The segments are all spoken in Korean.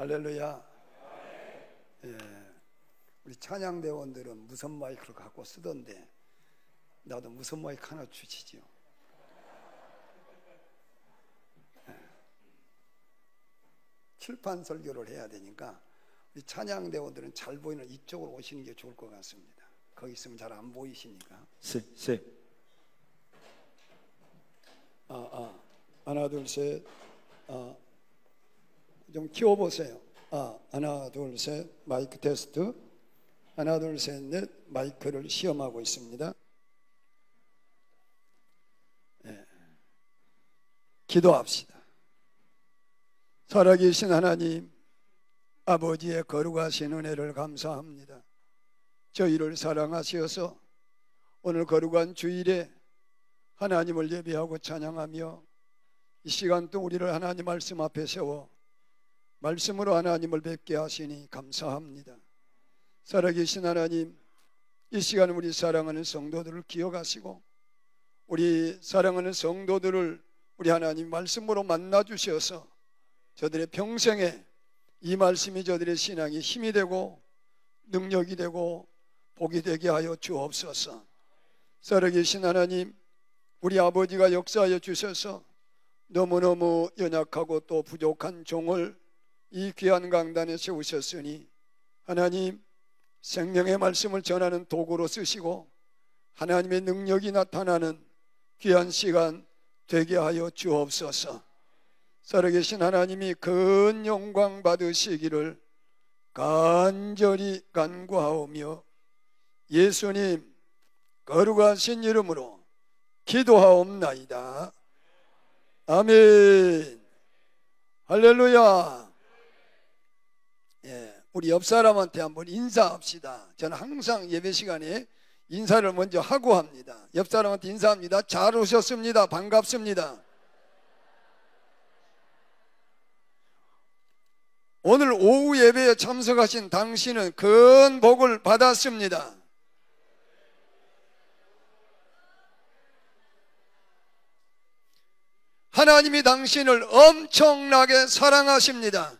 할렐루야. 예, 우리 찬양대원들은 무선 마이크를 갖고 쓰던데 나도 무선 마이크 하나 주시지요. 예, 칠판 설교를 해야 되니까 우리 찬양대원들은 잘 보이는 이쪽으로 오시는 게 좋을 것 같습니다. 거기 있으면 잘 안 보이시니까. 하나 둘 셋. 좀 키워보세요. 하나 둘 셋. 마이크 테스트. 하나 둘 셋 넷. 마이크를 시험하고 있습니다. 네. 기도합시다. 살아계신 하나님, 아버지의 거룩하신 은혜를 감사합니다. 저희를 사랑하시어서 오늘 거룩한 주일에 하나님을 예배하고 찬양하며 이 시간 또 우리를 하나님 말씀 앞에 세워 말씀으로 하나님을 뵙게 하시니 감사합니다. 살아계신 하나님, 이 시간 우리 사랑하는 성도들을 기억하시고 우리 사랑하는 성도들을 우리 하나님 말씀으로 만나 주셔서 저들의 평생에 이 말씀이 저들의 신앙에 힘이 되고 능력이 되고 복이 되게 하여 주옵소서. 살아계신 하나님, 우리 아버지가 역사하여 주셔서 너무너무 연약하고 또 부족한 종을 이 귀한 강단에 세우셨으니 하나님, 생명의 말씀을 전하는 도구로 쓰시고 하나님의 능력이 나타나는 귀한 시간 되게 하여 주옵소서. 살아계신 하나님이 큰 영광 받으시기를 간절히 간구하오며 예수님 거룩하신 이름으로 기도하옵나이다. 아멘. 할렐루야. 예, 우리 옆 사람한테 한번 인사합시다. 저는 항상 예배 시간에 인사를 먼저 하고 합니다. 옆 사람한테 인사합니다. 잘 오셨습니다. 반갑습니다. 오늘 오후 예배에 참석하신 당신은 큰 복을 받았습니다. 하나님이 당신을 엄청나게 사랑하십니다.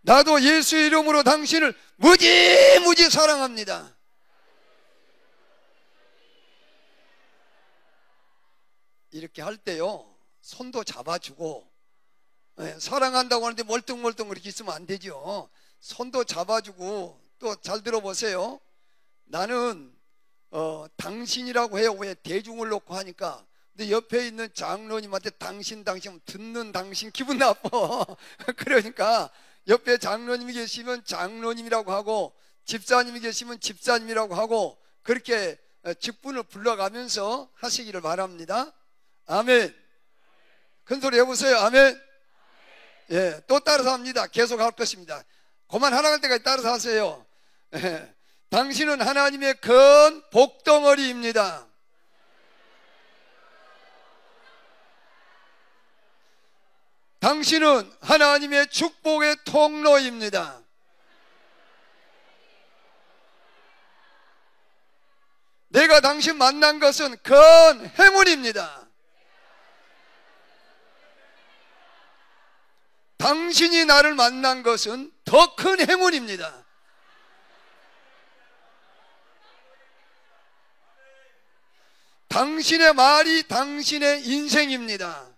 나도 예수 이름으로 당신을 무지무지 사랑합니다. 이렇게 할 때요, 손도 잡아주고, 사랑한다고 하는데 멀뚱멀뚱 그렇게 있으면 안 되죠. 손도 잡아주고, 또 잘 들어보세요. 나는 당신이라고 해요. 왜 대중을 놓고 하니까. 근데 옆에 있는 장로님한테 당신 듣는 당신 기분 나빠. 그러니까 옆에 장로님이 계시면 장로님이라고 하고 집사님이 계시면 집사님이라고 하고 그렇게 직분을 불러가면서 하시기를 바랍니다. 아멘. 큰 소리 해보세요. 아멘. 예, 또 따라서 합니다. 계속 할 것입니다. 그만 하라고 할 때까지 따라서 하세요. 예. 당신은 하나님의 큰 복덩어리입니다. 당신은 하나님의 축복의 통로입니다. 내가 당신 만난 것은 큰 행운입니다. 당신이 나를 만난 것은 더 큰 행운입니다. 당신의 말이 당신의 인생입니다.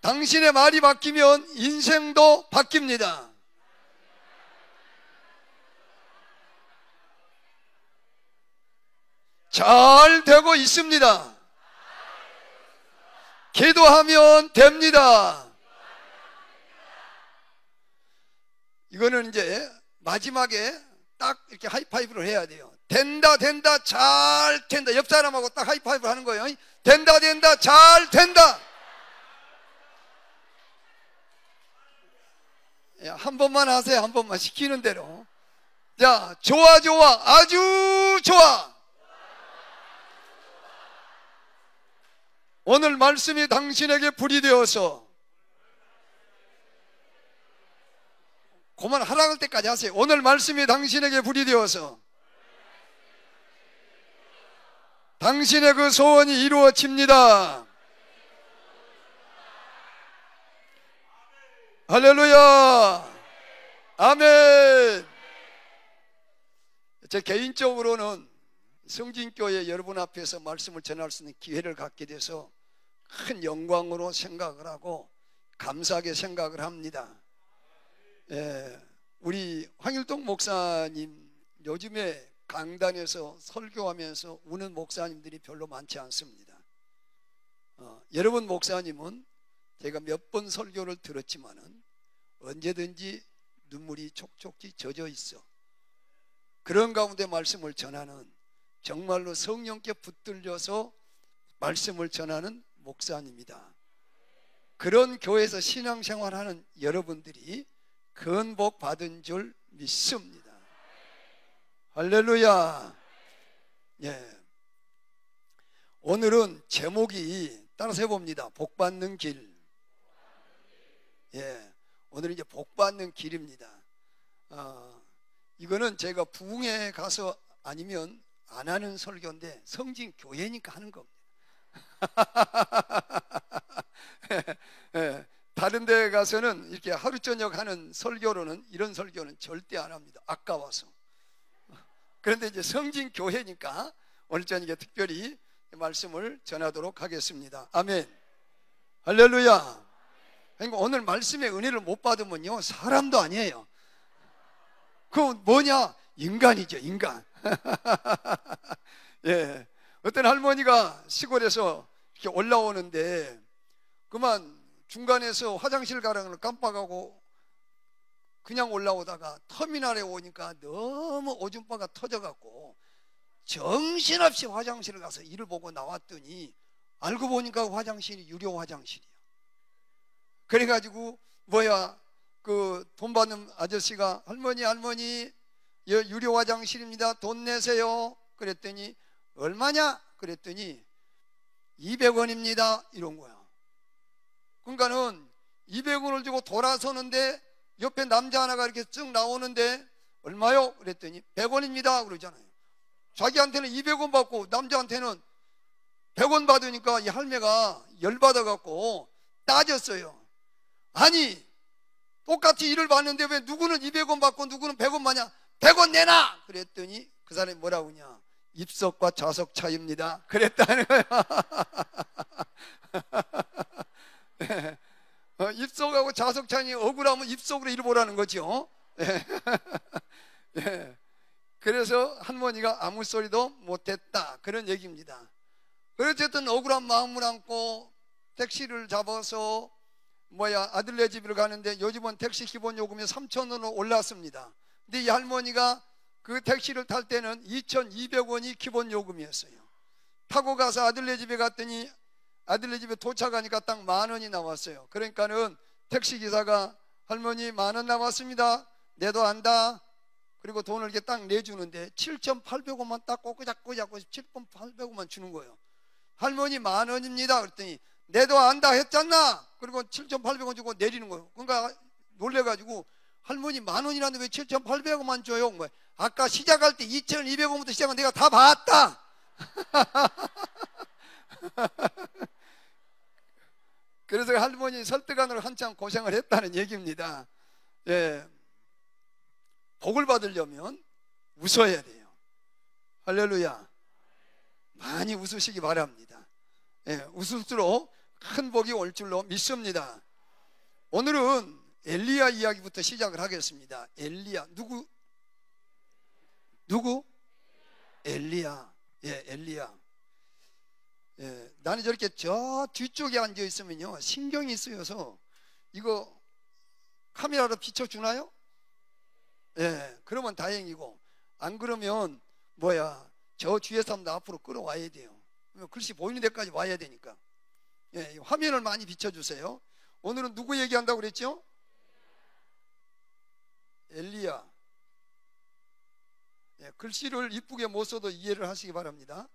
당신의 말이 바뀌면 인생도 바뀝니다. 잘 되고 있습니다. 기도하면 됩니다. 이거는 이제 마지막에 딱 이렇게 하이파이브를 해야 돼요. 된다 된다 잘 된다. 옆 사람하고 딱 하이파이브를 하는 거예요. 된다 된다 잘 된다. 한 번만 하세요. 한 번만 시키는 대로. 자, 좋아 좋아 아주 좋아. 오늘 말씀이 당신에게 불이 되어서 그만 하라고 할 때까지 하세요. 오늘 말씀이 당신에게 불이 되어서 당신의 그 소원이 이루어집니다. 할렐루야. 아멘. 제 개인적으로는 성진교회 여러분 앞에서 말씀을 전할 수 있는 기회를 갖게 돼서 큰 영광으로 생각을 하고 감사하게 생각을 합니다. 우리 황일동 목사님 요즘에 강단에서 설교하면서 우는 목사님들이 별로 많지 않습니다. 여러분 목사님은 제가 몇 번 설교를 들었지만은 언제든지 눈물이 촉촉히 젖어 있어. 그런 가운데 말씀을 전하는, 정말로 성령께 붙들려서 말씀을 전하는 목사님이다. 그런 교회에서 신앙생활하는 여러분들이 근복 받은 줄 믿습니다. 할렐루야. 오늘은 제목이 따라서 해봅니다. 복받는 길. 오늘은 이제 복받는 길입니다. 이거는 제가 부흥회 가서 아니면 안 하는 설교인데 성진 교회니까 하는 겁니다. 다른 데 가서는 이렇게 하루 저녁 하는 설교로는, 이런 설교는 절대 안 합니다. 아까워서. 그런데 이제 성진 교회니까 오늘 저녁에 특별히 말씀을 전하도록 하겠습니다. 아멘. 할렐루야. 그러니까 오늘 말씀의 은혜를 못 받으면요, 사람도 아니에요. 그건 뭐냐? 인간이죠, 인간. 어떤 할머니가 시골에서 이렇게 올라오는데 그만 중간에서 화장실 가라는 걸 깜빡하고 그냥 올라오다가 터미널에 오니까 너무 오줌바가 터져갖고 정신없이 화장실을 가서 일을 보고 나왔더니 알고 보니까 화장실이 유료 화장실이야. 그래가지고 그 돈 받는 아저씨가 할머니 유료 화장실입니다. 돈 내세요. 그랬더니 얼마냐? 그랬더니 200원입니다. 이런 거야. 그러니까는 200원을 주고 돌아서는데 옆에 남자 하나가 이렇게 쭉 나오는데 얼마요? 그랬더니 100원입니다. 그러잖아요. 자기한테는 200원 받고 남자한테는 100원 받으니까 이 할매가 열받아갖고 따졌어요. 아니, 똑같이 일을 받는데 왜 누구는 200원 받고 누구는 100원 받냐? 100원 내놔! 그랬더니 그 사람이 뭐라고 하냐? 입석과 좌석 차이입니다. 그랬다는 거야. 입석하고 좌석 차이, 억울하면 입석으로 일 보라는 거죠. 그래서 할머니가 아무 소리도 못했다, 그런 얘기입니다. 어쨌든 억울한 마음을 안고 택시를 잡아서 아들네 집으로 가는데 요즘은 택시 기본 요금이 3,000원으로 올랐습니다. 근데 이 할머니가 그 택시를 탈 때는 2,200원이 기본 요금이었어요. 타고 가서 아들네 집에 갔더니 아들네 집에 도착하니까 딱 10,000원이 나왔어요. 그러니까는 택시기사가 할머니 10,000원 나왔습니다. 내도 안다. 그리고 돈을 이렇게 딱 내주는데 7,800원만 딱 꼬꾸잡고 7,800원만 주는 거예요. 할머니 10,000원입니다. 그랬더니 내도 안다 했잖아. 그리고 7,800원 주고 내리는 거예요. 그러니까 놀래가지고 할머니 10,000원이라는데 왜 7,800원만 줘요? 아까 시작할 때 2,200원부터 시작한 내가 다 봤다. 그래서 할머니 설득하느라 한참 고생을 했다는 얘기입니다. 복을 받으려면 웃어야 돼요. 할렐루야. 많이 웃으시기 바랍니다. 웃을수록 큰 복이 올 줄로 믿습니다. 오늘은 엘리야 이야기부터 시작을 하겠습니다. 엘리야, 누구? 엘리야. 엘리야. 나는 저렇게 저 뒤쪽에 앉아 있으면요, 신경이 쓰여서 이거 카메라로 비춰주나요? 그러면 다행이고, 안 그러면 저 뒤에 사람도 앞으로 끌어와야 돼요. 글씨 보이는 데까지 와야 되니까. 화면을 많이 비춰주세요. 오늘은 누구 얘기한다고 그랬죠? 엘리야. 글씨를 이쁘게 못 써도 이해를 하시기 바랍니다.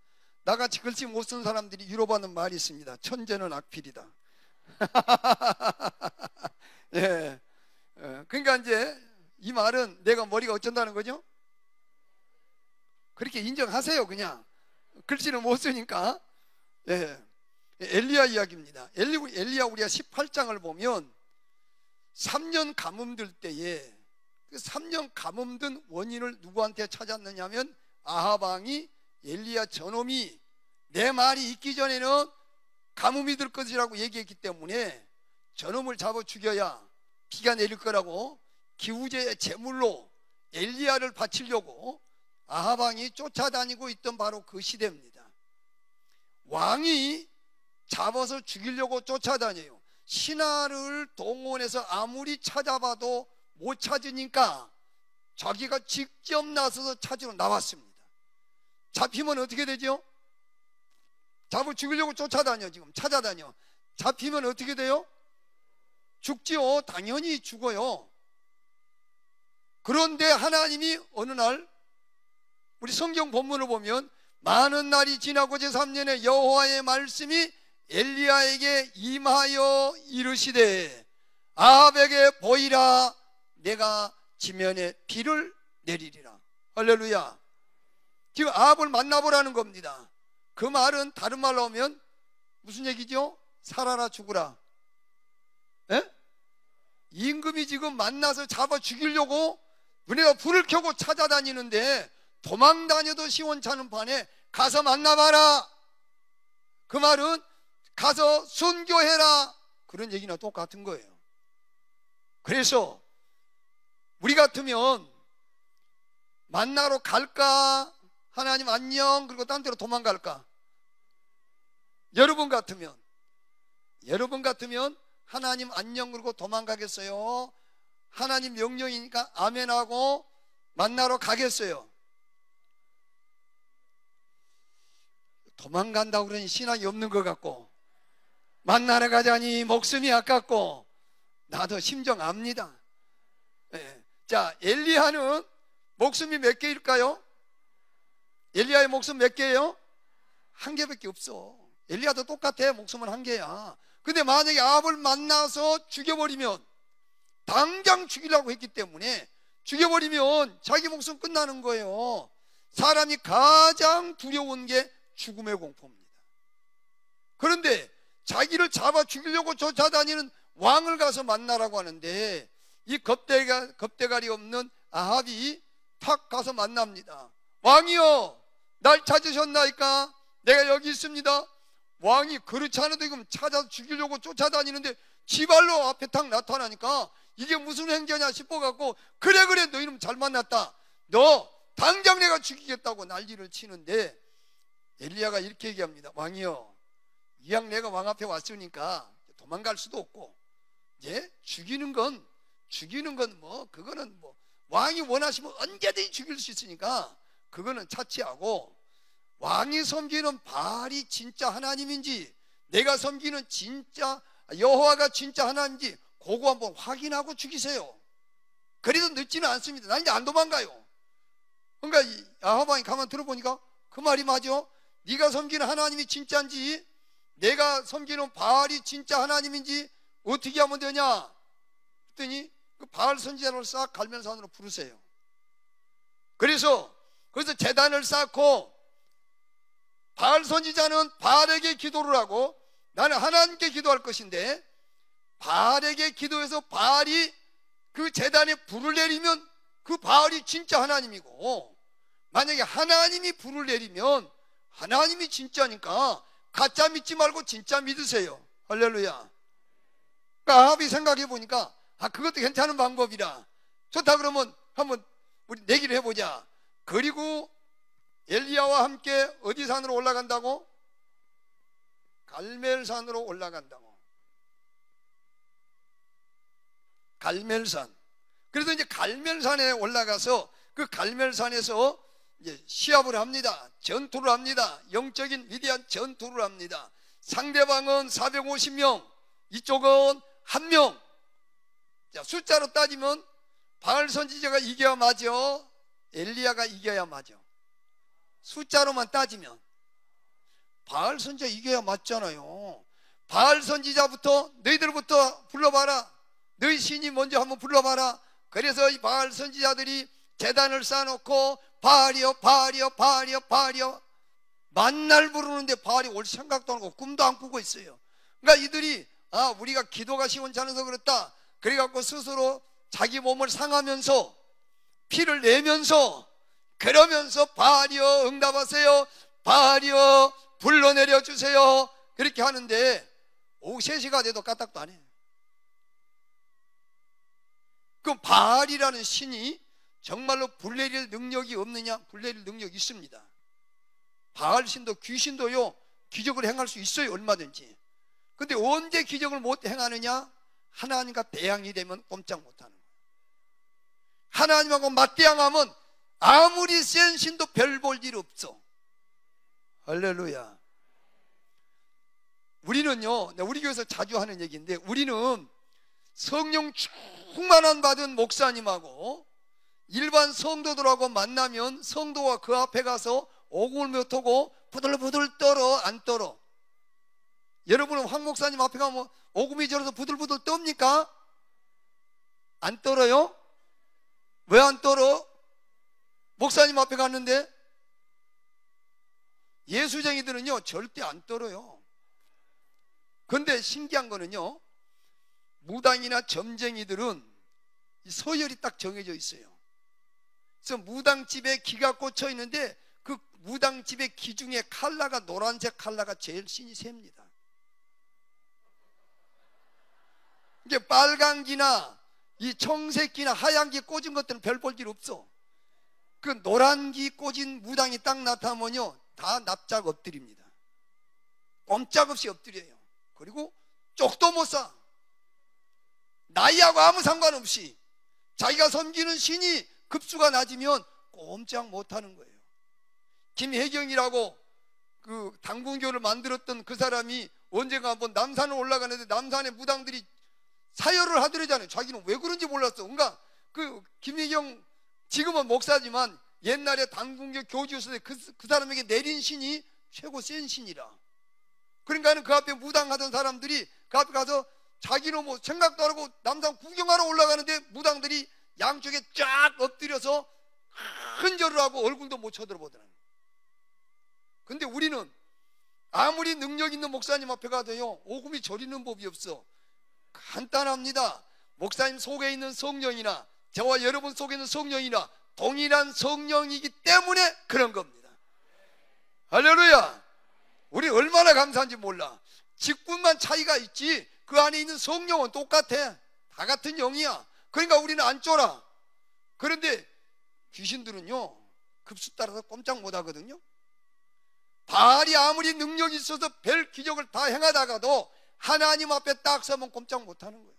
나같이 글씨 못 쓴 사람들이 위로받는 말이 있습니다. 천재는 악필이다. 그러니까 이제 이 말은 내가 머리가 어쩐다는 거죠? 그렇게 인정하세요. 그냥 글씨를 못 쓰니까. 예. 엘리야 이야기입니다. 엘리야 우리가 18장을 보면 3년 가뭄 들 때에 그 3년 가뭄 든 원인을 누구한테 찾았느냐 하면 아합 왕이 엘리야 저놈이 내 말이 있기 전에는 가뭄이 들 것이라고 얘기했기 때문에 저놈을 잡아 죽여야 비가 내릴 거라고 기후제의 제물로 엘리야를 바치려고 아합 왕이 쫓아다니고 있던 바로 그 시대입니다. 왕이 잡아서 죽이려고 쫓아다녀요. 신하를 동원해서 아무리 찾아봐도 못 찾으니까 자기가 직접 나서서 찾으러 나왔습니다. 잡히면 어떻게 되죠? 잡아 죽이려고 쫓아다녀. 지금 찾아다녀. 잡히면 어떻게 돼요? 죽지요. 당연히 죽어요. 그런데 하나님이 어느 날 우리 성경 본문을 보면 많은 날이 지나고 제3년에 여호와의 말씀이 엘리야에게 임하여 이르시되 아합에게 보이라 내가 지면에 비를 내리리라. 할렐루야. 지금 아합을 만나보라는 겁니다. 그 말은 다른 말로 하면 무슨 얘기죠? 살아라 죽으라. 에? 임금이 지금 만나서 잡아 죽이려고 눈에다 불을 켜고 찾아다니는데 도망 다녀도 시원찮은 판에 가서 만나봐라. 그 말은 가서 순교해라. 그런 얘기나 똑같은 거예요. 그래서 우리 같으면 만나러 갈까? 하나님 안녕 그리고 딴 데로 도망갈까? 여러분 같으면 하나님 안녕 그러고 도망가겠어요? 하나님 명령이니까 아멘하고 만나러 가겠어요? 도망간다고 그러니 신앙이 없는 것 같고 만나러 가자니 목숨이 아깝고 나도 심정 압니다. 네. 자, 엘리야는 목숨이 몇 개일까요? 엘리야의 목숨 몇 개예요? 한 개밖에 없어. 엘리야도 똑같아. 목숨은 한 개야. 근데 만약에 아합을 만나서 죽여버리면 당장 죽이려고 했기 때문에 죽여버리면 자기 목숨 끝나는 거예요. 사람이 가장 두려운 게 죽음의 공포입니다. 그런데 자기를 잡아 죽이려고 쫓아다니는 왕을 가서 만나라고 하는데 이 겁대가리 없는 아합이 탁 가서 만납니다. 왕이여 날 찾으셨나이까? 내가 여기 있습니다. 왕이 그렇지 않아도 지금 찾아서 죽이려고 쫓아다니는데 지발로 앞에 탁 나타나니까 이게 무슨 행자냐 싶어갖고 그래 너 이놈 잘 만났다. 너 당장 내가 죽이겠다고 난리를 치는데 엘리야가 이렇게 얘기합니다. 왕이여 이왕 내가 왕 앞에 왔으니까 도망갈 수도 없고 이제 죽이는 건 뭐 그거는 뭐 왕이 원하시면 언제든지 죽일 수 있으니까 그거는 차치하고 왕이 섬기는 바알이 진짜 하나님인지 내가 섬기는 진짜 여호와가 진짜 하나님인지 그거 한번 확인하고 죽이세요. 그래도 늦지는 않습니다. 난 이제 안 도망가요. 그러니까 아합 왕이 가만 들어보니까 그 말이 맞아. 네가 섬기는 하나님이 진짜인지 내가 섬기는 바알이 진짜 하나님인지 어떻게 하면 되냐 그랬더니 그 바알 선지자를 싹 갈멜산으로 부르세요. 그래서 거기서 제단을 쌓고 바알 선지자는 바알에게 기도를 하고 나는 하나님께 기도할 것인데 바알에게 기도해서 바알이 그 제단에 불을 내리면 그 바알이 진짜 하나님이고 만약에 하나님이 불을 내리면 하나님이 진짜니까 가짜 믿지 말고 진짜 믿으세요. 할렐루야. 그러니까 아합이 생각해 보니까 그것도 괜찮은 방법이라 좋다 그러면 한번 우리 내기를 해보자. 그리고 엘리야와 함께 어디 산으로 올라간다고? 갈멜산으로 올라간다고. 갈멜산. 그래서 이제 갈멜산에 올라가서 그 갈멜산에서 이제 시합을 합니다. 전투를 합니다. 영적인 위대한 전투를 합니다. 상대방은 450명, 이쪽은 1명. 자, 숫자로 따지면 바알 선지자가 이겨야 맞아? 엘리야가 이겨야 맞아? 숫자로만 따지면 바알 선지자 이겨야 맞잖아요. 바알 선지자부터 너희들부터 불러봐라. 너희 신이 먼저 한번 불러봐라. 그래서 이 바알 선지자들이 제단을 쌓아놓고 바알이여 바알이여 바알이여 바알이여 만날 부르는데 바알이 올 생각도 안 하고 꿈도 안 꾸고 있어요. 그러니까 이들이 우리가 기도가 시원치 않아서 그렇다, 그래갖고 스스로 자기 몸을 상하면서 피를 내면서 그러면서 바알이여 응답하세요, 바알이여 불러내려 주세요, 그렇게 하는데 오후 3시가 돼도 까딱도 안 해요. 그 바알이라는 신이 정말로 불내릴 능력이 없느냐? 불내릴 능력이 있습니다. 바알 신도 귀신도요 기적을 행할 수 있어요, 얼마든지. 근데 언제 기적을 못 행하느냐? 하나님과 대항이 되면 꼼짝 못하는 거예요. 하나님하고 맞대항하면 아무리 센 신도 별 볼 일 없어. 할렐루야. 우리는요, 우리 교회에서 자주 하는 얘기인데, 우리는 성령 충만한 받은 목사님하고 일반 성도들하고 만나면 성도가 그 앞에 가서 오금을 못 하고 부들부들 떨어 안 떨어? 여러분은 황 목사님 앞에 가면 오금이 저려서 부들부들 떱니까? 안 떨어요? 왜 안 떨어? 목사님 앞에 갔는데. 예수쟁이들은요 절대 안 떨어요. 근데 신기한 거는요, 무당이나 점쟁이들은 서열이 딱 정해져 있어요. 그래서 무당집에 기가 꽂혀 있는데 그 무당집의 기 중에 칼라가 노란색 칼라가 제일 신이 셉니다. 이게 빨간 기나 이 청색 기나 하얀 기 꽂은 것들은 별 볼 일 없어. 그 노란 기 꽂은 무당이 딱 나타나면요 다 납작 엎드립니다. 꼼짝없이 엎드려요. 그리고 쪽도 못 사. 나이하고 아무 상관없이 자기가 섬기는 신이 급수가 낮으면 꼼짝 못하는 거예요. 김혜경이라고 그 당군교를 만들었던 그 사람이 언젠가 한번 남산을 올라가는데 남산의 무당들이 사열을 하더래잖아요. 자기는 왜 그런지 몰랐어. 그러니까 그 김혜경 지금은 목사지만 옛날에 당군교 교주였을 때 그 사람에게 내린 신이 최고 센 신이라. 그러니까는 그 앞에 무당하던 사람들이 그 앞에 가서 자기는 뭐 생각도 안 하고 남산 구경하러 올라가는데 무당들이 양쪽에 쫙 엎드려서 큰 절을 하고 얼굴도 못 쳐다보더라고요. 근데 우리는 아무리 능력 있는 목사님 앞에 가도요 오금이 저리는 법이 없어. 간단합니다. 목사님 속에 있는 성령이나 저와 여러분 속에 있는 성령이나 동일한 성령이기 때문에 그런 겁니다. 할렐루야. 우리 얼마나 감사한지 몰라. 직분만 차이가 있지 그 안에 있는 성령은 똑같아. 다 같은 영이야. 그러니까 우리는 안 쫄아. 그런데 귀신들은요 급수 따라서 꼼짝 못 하거든요. 바알이 아무리 능력이 있어서 별 기적을 다 행하다가도 하나님 앞에 딱 서면 꼼짝 못 하는 거예요.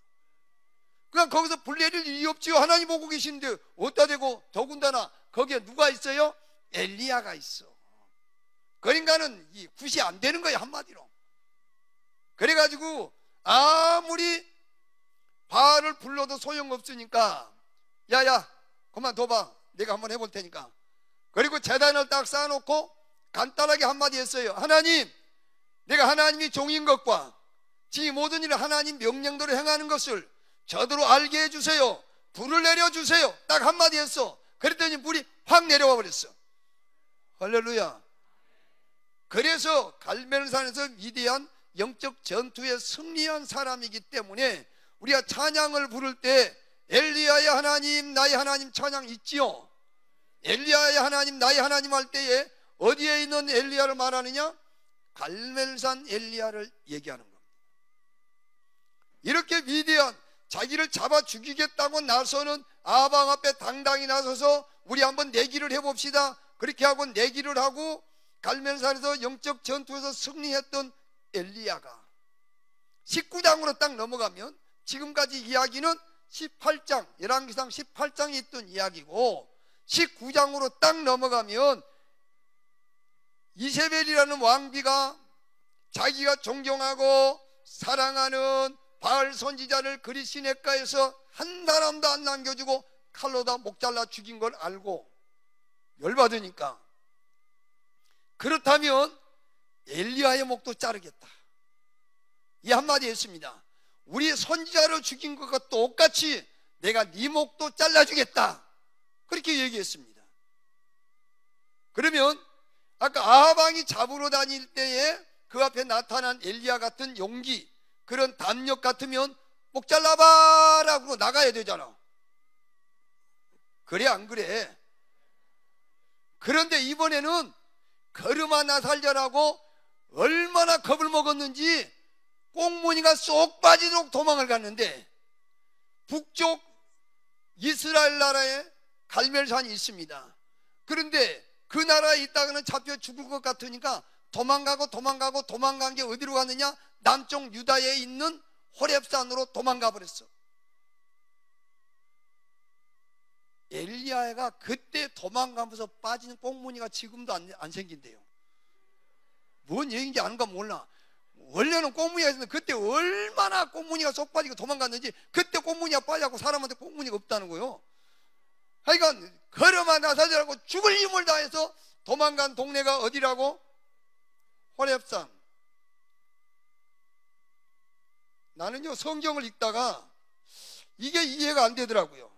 그냥 거기서 불 내릴 일이 없지요. 하나님 보고 계시는데 어디다 대고, 더군다나 거기에 누가 있어요? 엘리야가 있어. 그러니까는 이 굿이 안 되는 거예요, 한마디로. 그래가지고 아무리 바알을 불러도 소용없으니까 야야 그만둬봐, 내가 한번 해볼 테니까. 그리고 제단을 딱 쌓아놓고 간단하게 한마디 했어요. 하나님, 내가 하나님이 종인 것과 지 모든 일을 하나님 명령대로 행하는 것을 저더러 알게 해주세요. 불을 내려주세요. 딱 한마디 했어. 그랬더니 불이 확 내려와 버렸어. 할렐루야. 그래서 갈멜산에서 위대한 영적 전투에 승리한 사람이기 때문에 우리가 찬양을 부를 때 엘리야의 하나님 나의 하나님 찬양 있지요. 엘리야의 하나님 나의 하나님 할 때에 어디에 있는 엘리야를 말하느냐? 갈멜산 엘리야를 얘기하는 겁니다. 이렇게 위대한 자기를 잡아 죽이겠다고 나서는 아방 앞에 당당히 나서서 우리 한번 내기를 해봅시다. 그렇게 하고 내기를 하고 갈멜산에서 영적 전투에서 승리했던 엘리야가 19장으로 딱 넘어가면 지금까지 이야기는 18장, 열왕기상 18장에 있던 이야기고 19장으로 딱 넘어가면 이세벨이라는 왕비가 자기가 존경하고 사랑하는 바알 선지자를 그리 시냇가에서 한 사람도 안 남겨주고 칼로 다 목 잘라 죽인 걸 알고 열받으니까 그렇다면 엘리야의 목도 자르겠다, 이 한마디 했습니다. 우리 선지자를 죽인 것과 똑같이 내가 네 목도 잘라주겠다, 그렇게 얘기했습니다. 그러면 아까 아까 아합 왕이 잡으러 다닐 때에 그 앞에 나타난 엘리야 같은 용기, 그런 담력 같으면 목 잘라봐라고 나가야 되잖아. 그래 안 그래? 그런데 이번에는 걸음아 나 살려라고 얼마나 겁을 먹었는지 꽁무니가 쏙 빠지도록 도망을 갔는데, 북쪽 이스라엘 나라에 갈멜산이 있습니다. 그런데 그 나라에 있다가는 잡혀 죽을 것 같으니까 도망간 게 어디로 갔느냐? 남쪽 유다에 있는 호렙산으로 도망가 버렸어. 엘리야가 그때 도망가면서 빠진 꽁무니가 지금도 안 생긴대요. 뭔 얘기인지 아는가 몰라. 원래는 꽁무니가 있었는데 그때 얼마나 꽁무니가 쏙 빠지고 도망갔는지, 그때 꽁무니가 빠져갖고 사람한테 꽁무니가 없다는 거예요. 하여간 걸음아 나 살려라고 죽을 힘을 다해서 도망간 동네가 어디라고? 호렙산. 나는요 성경을 읽다가 이게 이해가 안 되더라고요.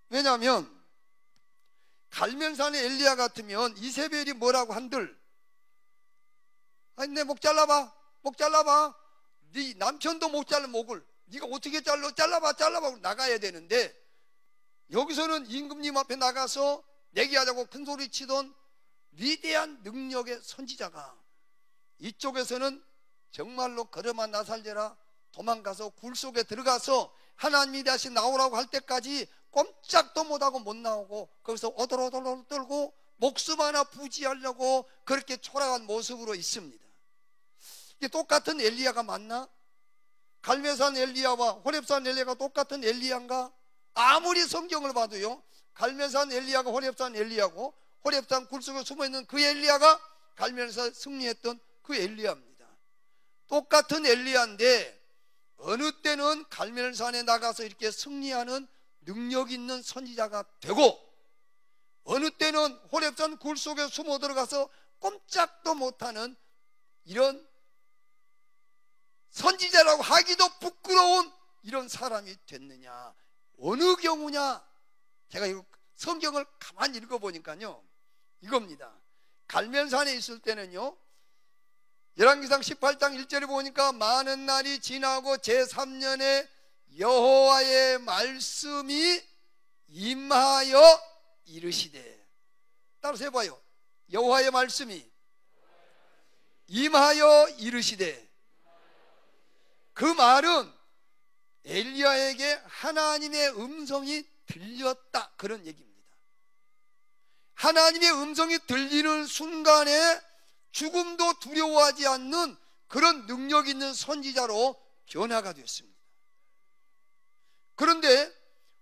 왜냐하면 갈멜산의 엘리야 같으면 이세벨이 뭐라고 한들, 아니 내 목 잘라봐, 목 잘라봐, 네 남편도 못 잘라 목을 네가 어떻게 잘라봐 나가야 되는데, 여기서는 임금님 앞에 나가서 내기하자고 큰소리 치던 위대한 능력의 선지자가 이쪽에서는 정말로 걸음아 나 살려라 도망가서 굴 속에 들어가서 하나님이 다시 나오라고 할 때까지 꼼짝도 못하고 못 나오고 거기서 오돌오돌 떨고 목숨 하나 부지하려고 그렇게 초라한 모습으로 있습니다. 이게 똑같은 엘리야가 맞나? 갈멜산 엘리야와 호렙산 엘리야가 똑같은 엘리야인가? 아무리 성경을 봐도요, 갈멜산 엘리야가 호렙산 엘리야고, 호렙산 굴 속에 숨어있는 그 엘리야가 갈멜산 승리했던 그 엘리야입니다. 똑같은 엘리야인데 어느 때는 갈멜산에 나가서 이렇게 승리하는 능력 있는 선지자가 되고, 어느 때는 호렙산 굴 속에 숨어 들어가서 꼼짝도 못하는 이런 선지자라고 하기도 부끄러운 이런 사람이 됐느냐? 어느 경우냐? 제가 이거 성경을 가만히 읽어보니까요 이겁니다. 갈멜산에 있을 때는요, 열왕기상 18장 1절에 보니까 많은 날이 지나고 제3년에 여호와의 말씀이 임하여 이르시되, 따라서 해봐요. 여호와의 말씀이 임하여 이르시되, 그 말은 엘리야에게 하나님의 음성이 들렸다, 그런 얘기입니다. 하나님의 음성이 들리는 순간에 죽음도 두려워하지 않는 그런 능력 있는 선지자로 변화가 됐습니다. 그런데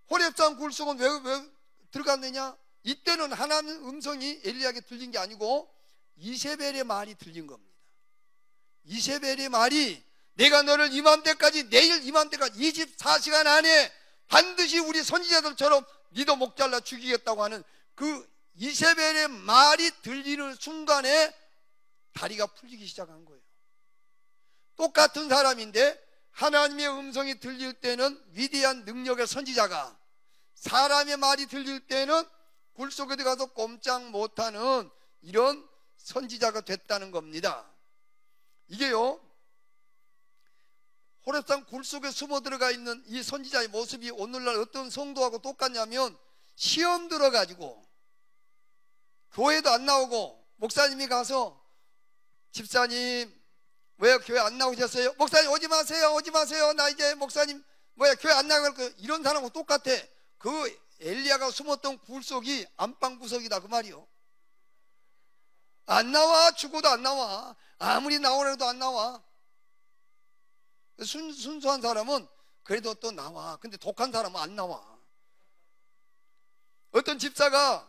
호렙산 굴속은 왜 들어갔느냐? 이때는 하나님의 음성이 엘리야에게 들린 게 아니고 이세벨의 말이 들린 겁니다. 이세벨의 말이 내가 너를 이맘때까지, 내일 이맘때까지 24시간 안에 반드시 우리 선지자들처럼 니도 목 잘라 죽이겠다고 하는 그 이세벨의 말이 들리는 순간에 다리가 풀리기 시작한 거예요. 똑같은 사람인데 하나님의 음성이 들릴 때는 위대한 능력의 선지자가, 사람의 말이 들릴 때는 굴 속에 들어가서 꼼짝 못하는 이런 선지자가 됐다는 겁니다. 이게요, 호렙산 굴 속에 숨어 들어가 있는 이 선지자의 모습이 오늘날 어떤 성도하고 똑같냐면, 시험 들어가지고 교회도 안 나오고 목사님이 가서 집사님 왜 교회 안 나오셨어요? 목사님 오지 마세요 나 이제 목사님 교회 안 나갈 거, 이런 사람하고 똑같아. 그 엘리야가 숨었던 굴 속이 안방 구석이다 그 말이요. 안 나와. 죽어도 안 나와. 아무리 나오려도 안 나와. 순수한 사람은 그래도 또 나와. 근데 독한 사람은 안 나와. 어떤 집사가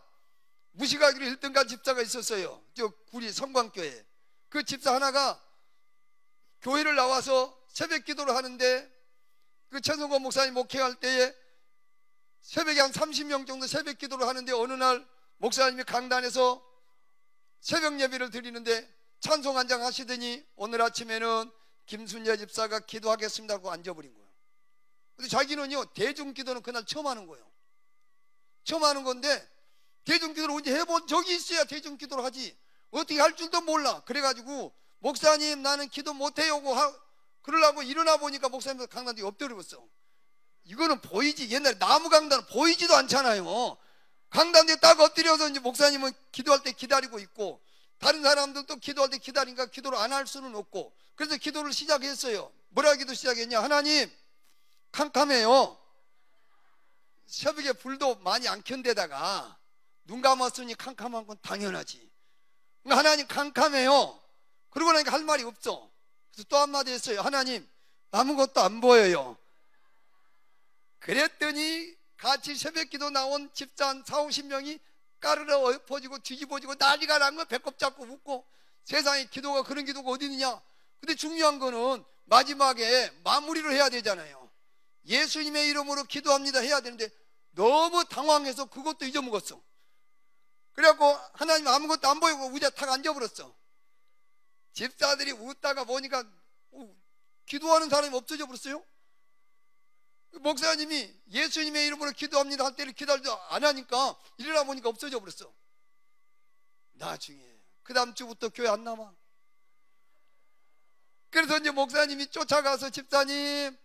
무시가기로 1등간 집사가 있었어요. 저 구리 성광교회. 그 집사 하나가 교회를 나와서 새벽 기도를 하는데, 그 최성권 목사님 목회할 때에 새벽에 한 30명 정도 새벽 기도를 하는데, 어느 날 목사님이 강단에서 새벽 예배를 드리는데 찬송 한 장 하시더니 오늘 아침에는 김순재 집사가 기도하겠습니다 하고 앉아버린 거예요. 근데 자기는요, 대중기도는 그날 처음 하는 거예요. 처음 하는 건데 대중기도를 언제 해본 적이 있어야 대중기도를 하지. 어떻게 할 줄도 몰라. 그래가지고 목사님 나는 기도 못해요 그러려고 일어나 보니까 목사님 강단에 엎드려 버렸어. 이거는 보이지. 옛날에 나무 강단은 보이지도 않잖아요. 강단에 딱 엎드려서 이제 목사님은 기도할 때 기다리고 있고 다른 사람들도 기도할 때 기다리니까 기도를 안 할 수는 없고, 그래서 기도를 시작했어요. 뭐라 기도 시작했냐? 하나님 캄캄해요. 새벽에 불도 많이 안 켠 데다가 눈 감았으니 캄캄한 건 당연하지. 그러니까 하나님 캄캄해요. 그러고 나니까 할 말이 없어. 그래서 또 한마디 했어요. 하나님 아무것도 안 보여요. 그랬더니 같이 새벽기도 나온 집사 한 40-50명이 까르르 엎어지고 뒤집어지고 난리가 난 거. 배꼽 잡고 웃고. 세상에 기도가 그런 기도가 어디 있느냐. 근데 중요한 거는 마지막에 마무리를 해야 되잖아요. 예수님의 이름으로 기도합니다 해야 되는데 너무 당황해서 그것도 잊어먹었어. 그래갖고 하나님 아무것도 안 보이고 의자 탁 앉아버렸어. 집사들이 웃다가 보니까 기도하는 사람이 없어져 버렸어요. 목사님이 예수님의 이름으로 기도합니다 할 때를 기다리도 안 하니까 일어나 보니까 없어져 버렸어. 나중에 그 다음 주부터 교회 안 나와. 그래서 이제 목사님이 쫓아가서 집사님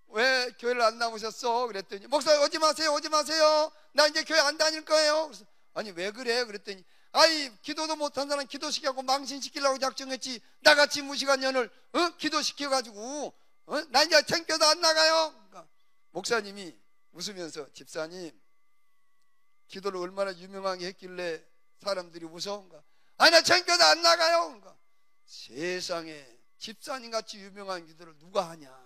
왜 교회를 안 나오셨어? 그랬더니 목사님 오지 마세요 오지 마세요. 나 이제 교회 안 다닐 거예요. 그래서 아니 왜 그래? 그랬더니 아이 기도도 못한 사람 기도시키고 망신시키려고 작정했지 나같이 무식한 년을 기도시켜가지고 나 이제 창교도 안 나가요. 그러니까 목사님이 웃으면서 집사님 기도를 얼마나 유명하게 했길래 사람들이 웃어? 아니 나 창교도 안 나가요. 그러니까 세상에 집사님같이 유명한 기도를 누가 하냐.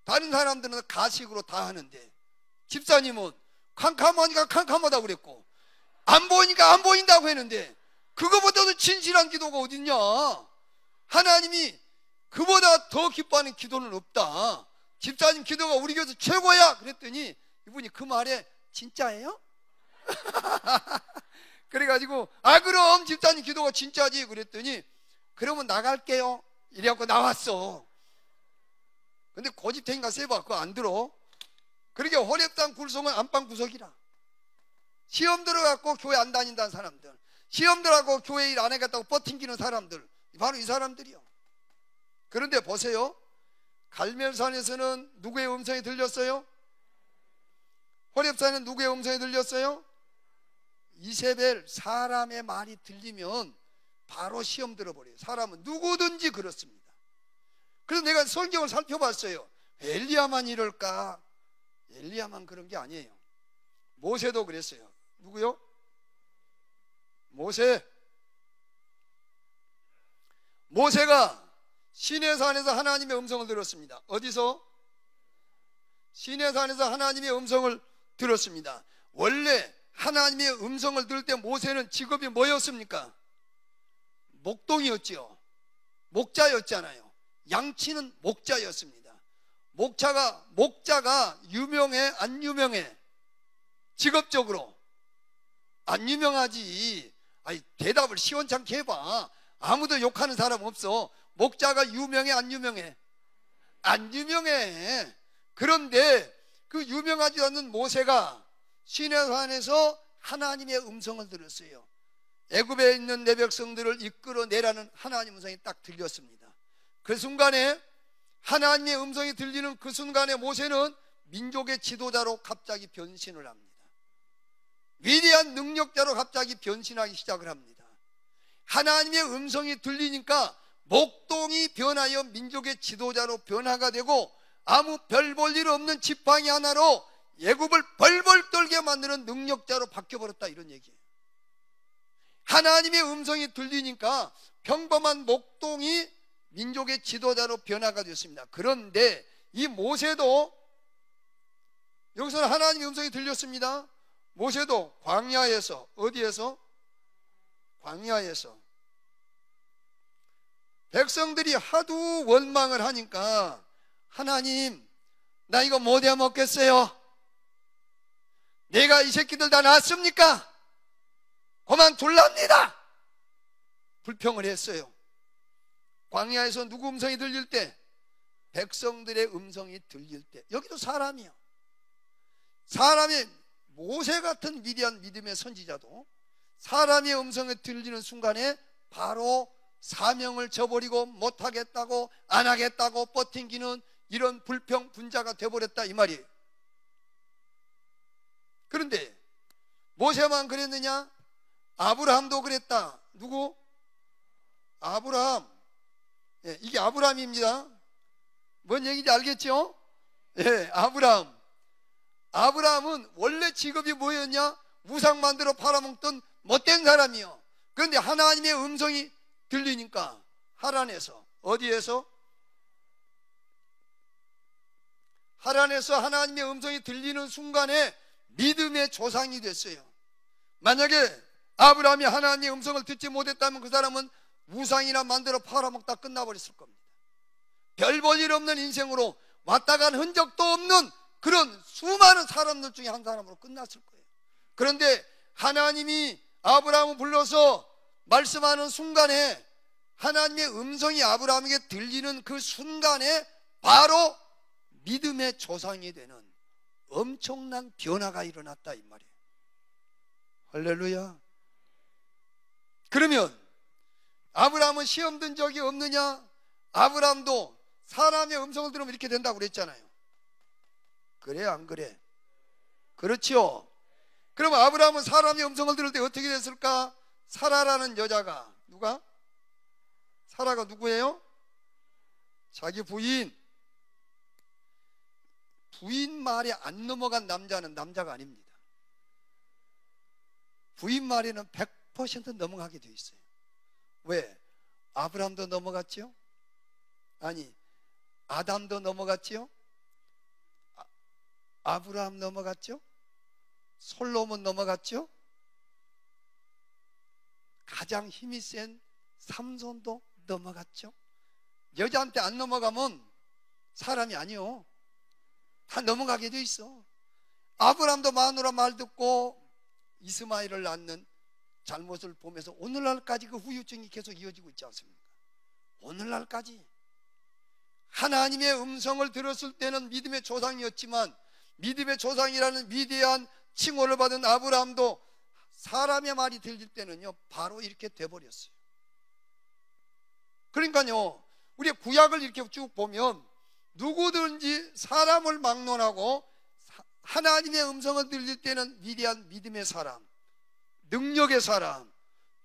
다른 사람들은 가식으로 다 하는데 집사님은 캄캄하니까 캄캄하다고 그랬고 안 보이니까 안 보인다고 했는데 그거보다도 진실한 기도가 어딨냐. 하나님이 그보다 더 기뻐하는 기도는 없다. 집사님 기도가 우리 교회에서 최고야. 그랬더니 이분이 그 말에 진짜예요? 그래가지고 그럼 집사님 기도가 진짜지. 그랬더니 그러면 나갈게요 이래갖고 나왔어. 근데 고집탱이가 세봐 그거 안 들어. 그러게 호렙산 굴송은 안방 구석이라. 시험 들어갖고 교회 안 다닌다는 사람들, 시험 들어갖고 교회 일 안 해갔다고 버팅기는 사람들, 바로 이 사람들이요. 그런데 보세요. 갈멜산에서는 누구의 음성이 들렸어요? 호렙산에는 누구의 음성이 들렸어요? 이세벨 사람의 말이 들리면 바로 시험 들어버려요. 사람은 누구든지 그렇습니다. 그래서 내가 성경을 살펴봤어요. 엘리야만 이럴까? 엘리야만 그런 게 아니에요. 모세도 그랬어요. 누구요? 모세가 시내산에서 하나님의 음성을 들었습니다. 어디서? 시내산에서 하나님의 음성을 들었습니다. 원래 하나님의 음성을 들을 때 모세는 직업이 뭐였습니까? 목동이었지요. 목자였잖아요. 양치는 목자였습니다. 목자가 유명해 안 유명해? 직업적으로 안 유명하지. 아니, 대답을 시원찮게 해봐. 아무도 욕하는 사람 없어. 목자가 유명해 안 유명해? 안 유명해. 그런데 그 유명하지 않는 모세가 시내산에서 하나님의 음성을 들었어요. 애굽에 있는 내 백성들을 이끌어내라는 하나님의 음성이 딱 들렸습니다. 그 순간에 하나님의 음성이 들리는 그 순간에 모세는 민족의 지도자로 갑자기 변신을 합니다. 위대한 능력자로 갑자기 변신하기 시작을 합니다. 하나님의 음성이 들리니까 목동이 변하여 민족의 지도자로 변화가 되고 아무 별 볼 일 없는 지팡이 하나로 애굽을 벌벌 떨게 만드는 능력자로 바뀌어버렸다, 이런 얘기예요. 하나님의 음성이 들리니까 평범한 목동이 민족의 지도자로 변화가 되었습니다. 그런데 이 모세도 여기서는 하나님의 음성이 들렸습니다. 모세도 광야에서, 어디에서? 광야에서 백성들이 하도 원망을 하니까 하나님, 나 이거 못 해 먹겠어요. 내가 이 새끼들 다 낳았습니까? 그만둘랍니다. 불평을 했어요. 광야에서 누구 음성이 들릴 때? 백성들의 음성이 들릴 때. 여기도 사람이요. 사람이 모세 같은 위대한 믿음의 선지자도 사람의 음성이 들리는 순간에 바로 사명을 저버리고 못하겠다고 안 하겠다고 버팅기는 이런 불평분자가 돼버렸다 이 말이에요. 그런데 모세만 그랬느냐? 아브라함도 그랬다. 누구? 아브라함. 예, 이게 아브라함입니다. 뭔 얘기인지 알겠죠? 예, 아브라함. 아브라함은 원래 직업이 뭐였냐? 우상 만들어 팔아먹던 못된 사람이요. 그런데 하나님의 음성이 들리니까 하란에서, 어디에서? 하란에서 하나님의 음성이 들리는 순간에 믿음의 조상이 됐어요. 만약에 아브라함이 하나님의 음성을 듣지 못했다면 그 사람은 우상이나 만들어 팔아먹다 끝나버렸을 겁니다. 별 볼 일 없는 인생으로 왔다 간 흔적도 없는 그런 수많은 사람들 중에 한 사람으로 끝났을 거예요. 그런데 하나님이 아브라함을 불러서 말씀하는 순간에 하나님의 음성이 아브라함에게 들리는 그 순간에 바로 믿음의 조상이 되는 엄청난 변화가 일어났다 이 말이에요. 할렐루야. 그러면 아브라함은 시험 든 적이 없느냐? 아브라함도 사람의 음성을 들으면 이렇게 된다고 그랬잖아요. 그래 안 그래? 그렇지요. 그럼 아브라함은 사람의 음성을 들을 때 어떻게 됐을까? 사라라는 여자가, 누가? 사라가 누구예요? 자기 부인. 부인 말에 안 넘어간 남자는 남자가 아닙니다. 부인 말에는 100% 넘어가게 돼 있어요. 왜? 아브라함도 넘어갔죠? 아니, 아담도 넘어갔죠? 아브라함 넘어갔죠? 솔로몬 넘어갔죠? 가장 힘이 센 삼손도 넘어갔죠? 여자한테 안 넘어가면 사람이 아니요. 다 넘어가게 돼 있어. 아브라함도 마누라 말 듣고 이스마엘을 낳는 잘못을 보면서 오늘날까지 그 후유증이 계속 이어지고 있지 않습니까? 오늘날까지. 하나님의 음성을 들었을 때는 믿음의 조상이었지만 믿음의 조상이라는 위대한 칭호를 받은 아브라함도 사람의 말이 들릴 때는요 바로 이렇게 돼버렸어요. 그러니까요 우리 구약을 이렇게 쭉 보면 누구든지 사람을 막론하고 하나님의 음성을 들릴 때는 위대한 믿음의 사람, 능력의 사람,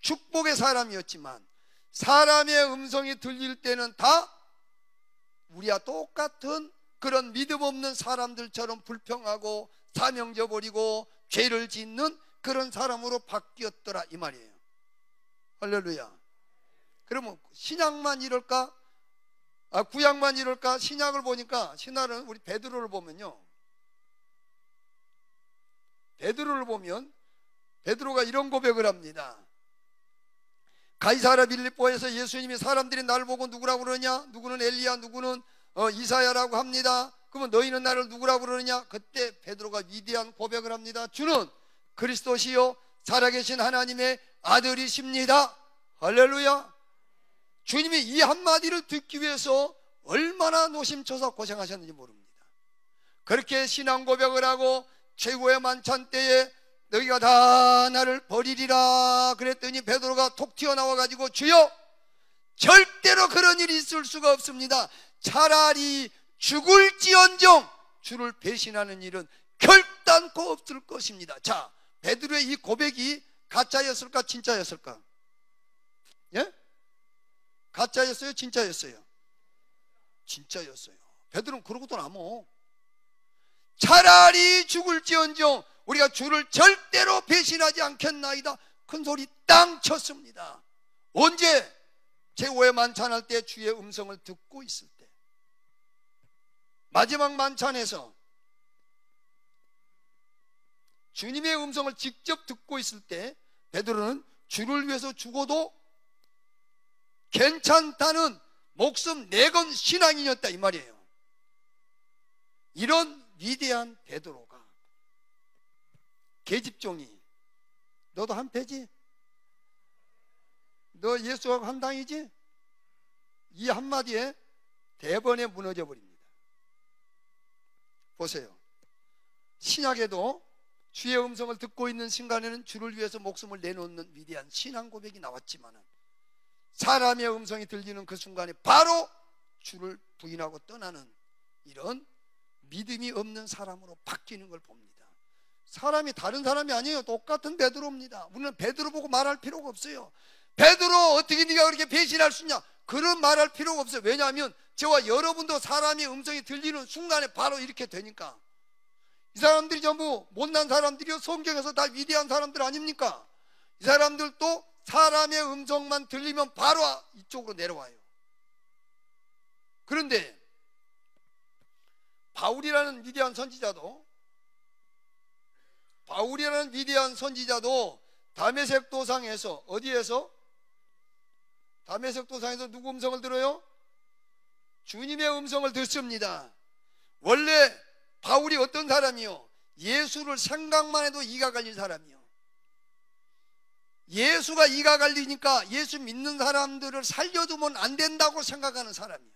축복의 사람이었지만 사람의 음성이 들릴 때는 다 우리와 똑같은 그런 믿음 없는 사람들처럼 불평하고 사명 저버리고 죄를 짓는 그런 사람으로 바뀌었더라 이 말이에요. 할렐루야. 그러면 신약만 이럴까? 구약만 이럴까? 신약을 보니까 신약은 우리 베드로를 보면요, 베드로를 보면 베드로가 이런 고백을 합니다. 가이사랴 빌립보에서 예수님이 사람들이 나를 보고 누구라고 그러냐? 누구는 엘리야, 누구는 이사야라고 합니다. 그러면 너희는 나를 누구라고 그러느냐? 그때 베드로가 위대한 고백을 합니다. 주는 그리스도시요 살아계신 하나님의 아들이십니다. 할렐루야. 주님이 이 한마디를 듣기 위해서 얼마나 노심초사 고생하셨는지 모릅니다. 그렇게 신앙 고백을 하고 최고의 만찬 때에 너희가 다 나를 버리리라 그랬더니 베드로가 톡 튀어나와 가지고 주여 절대로 그런 일이 있을 수가 없습니다. 차라리 죽을지언정 주를 배신하는 일은 결단코 없을 것입니다. 자, 베드로의 이 고백이 가짜였을까 진짜였을까? 예? 가짜였어요 진짜였어요? 진짜였어요. 베드로는 그러고도 남어. 차라리 죽을지언정 우리가 주를 절대로 배신하지 않겠나이다 큰 소리 땅 쳤습니다. 언제? 제5회 만찬할 때 주의 음성을 듣고 있을 때, 마지막 만찬에서 주님의 음성을 직접 듣고 있을 때 베드로는 주를 위해서 죽어도 괜찮다는 목숨 내건 신앙인이었다 이 말이에요. 이런 위대한 베드로가 계집종이 너도 한 패지? 너 예수하고 한 당이지? 이 한마디에 대번에 무너져 버립니다. 보세요. 신약에도 주의 음성을 듣고 있는 순간에는 주를 위해서 목숨을 내놓는 위대한 신앙 고백이 나왔지만 사람의 음성이 들리는 그 순간에 바로 주를 부인하고 떠나는 이런 믿음이 없는 사람으로 바뀌는 걸 봅니다. 사람이 다른 사람이 아니에요. 똑같은 베드로입니다. 우리는 베드로 보고 말할 필요가 없어요. 베드로, 어떻게 네가 그렇게 배신할 수 있냐, 그런 말할 필요가 없어요. 왜냐하면 저와 여러분도 사람의 음성이 들리는 순간에 바로 이렇게 되니까. 이 사람들이 전부 못난 사람들이요, 성경에서 다 위대한 사람들 아닙니까? 이 사람들도 사람의 음성만 들리면 바로 이쪽으로 내려와요. 그런데 바울이라는 위대한 선지자도 다메섹 도상에서, 어디에서? 다메섹 도상에서 누구 음성을 들어요? 주님의 음성을 듣습니다. 원래 바울이 어떤 사람이요? 예수를 생각만 해도 이가 갈린 사람이요. 예수가 이가 갈리니까 예수 믿는 사람들을 살려두면 안 된다고 생각하는 사람이요.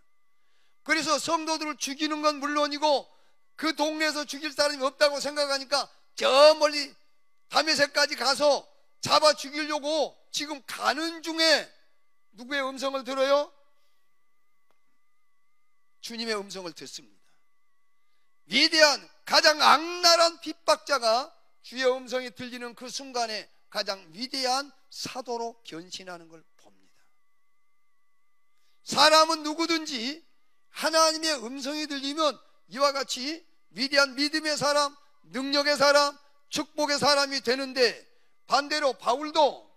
그래서 성도들을 죽이는 건 물론이고 그 동네에서 죽일 사람이 없다고 생각하니까 저 멀리 다메섹까지 가서 잡아 죽이려고 지금 가는 중에 누구의 음성을 들어요? 주님의 음성을 듣습니다. 위대한, 가장 악랄한 핍박자가 주의 음성이 들리는 그 순간에 가장 위대한 사도로 변신하는 걸 봅니다. 사람은 누구든지 하나님의 음성이 들리면 이와 같이 위대한 믿음의 사람, 능력의 사람, 축복의 사람이 되는데, 반대로 바울도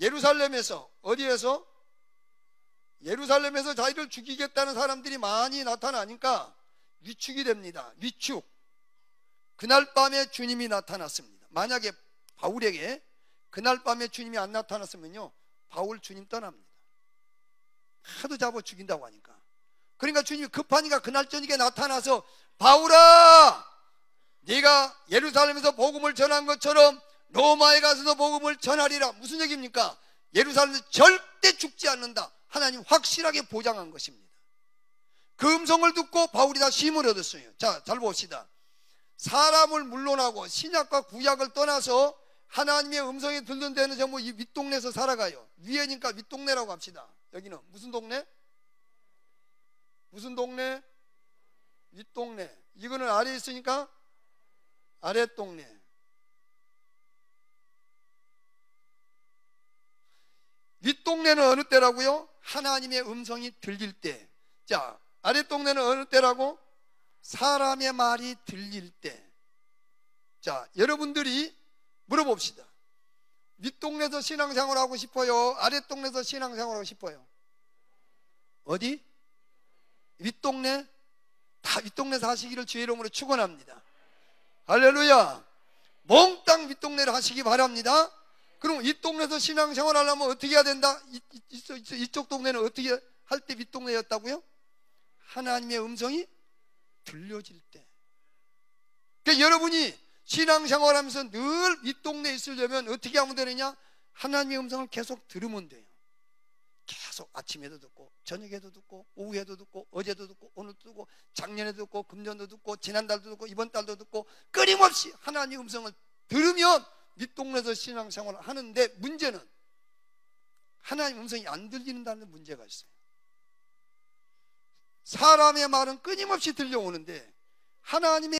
예루살렘에서, 어디에서? 예루살렘에서 자기를 죽이겠다는 사람들이 많이 나타나니까 위축이 됩니다. 위축. 그날 밤에 주님이 나타났습니다. 만약에 바울에게 그날 밤에 주님이 안 나타났으면요, 바울 주님 떠납니다. 하도 잡아 죽인다고 하니까. 그러니까 주님이 급하니까 그날 저녁에 나타나서, 바울아, 네가 예루살렘에서 복음을 전한 것처럼 로마에 가서도 복음을 전하리라. 무슨 얘기입니까? 예루살렘에서 절대 죽지 않는다. 하나님 확실하게 보장한 것입니다. 그 음성을 듣고 바울이 다시 힘을 얻었어요. 자, 잘 봅시다. 사람을 물론하고 신약과 구약을 떠나서 하나님의 음성이 들는 데는 전부 이 윗동네에서 살아가요. 위에니까 윗동네라고 합시다. 여기는 무슨 동네? 무슨 동네? 윗동네. 이거는 아래에 있으니까 아랫동네. 윗동네는 어느 때라고요? 하나님의 음성이 들릴 때. 자, 아랫동네는 어느 때라고? 사람의 말이 들릴 때. 자, 여러분들이 물어봅시다. 윗동네에서 신앙생활 하고 싶어요? 아랫동네에서 신앙생활 하고 싶어요? 어디? 윗동네? 다 윗동네 사시기를 주의 이름으로 축원합니다. 할렐루야. 몽땅 윗동네를 하시기 바랍니다. 그럼 이 동네에서 신앙생활 하려면 어떻게 해야 된다? 이쪽 동네는 어떻게 할 때 윗동네였다고요? 하나님의 음성이 들려질 때. 그러니까 여러분이 신앙생활 하면서 늘 윗동네에 있으려면 어떻게 하면 되느냐? 하나님의 음성을 계속 들으면 돼요. 계속 아침에도 듣고 저녁에도 듣고 오후에도 듣고 어제도 듣고 오늘도 듣고 작년에도 듣고 금년도 듣고 지난달도 듣고 이번 달도 듣고 끊임없이 하나님의 음성을 들으면 윗동네에서 신앙생활을 하는데, 문제는 하나님의 음성이 안 들리는다는 문제가 있어요. 사람의 말은 끊임없이 들려오는데 하나님의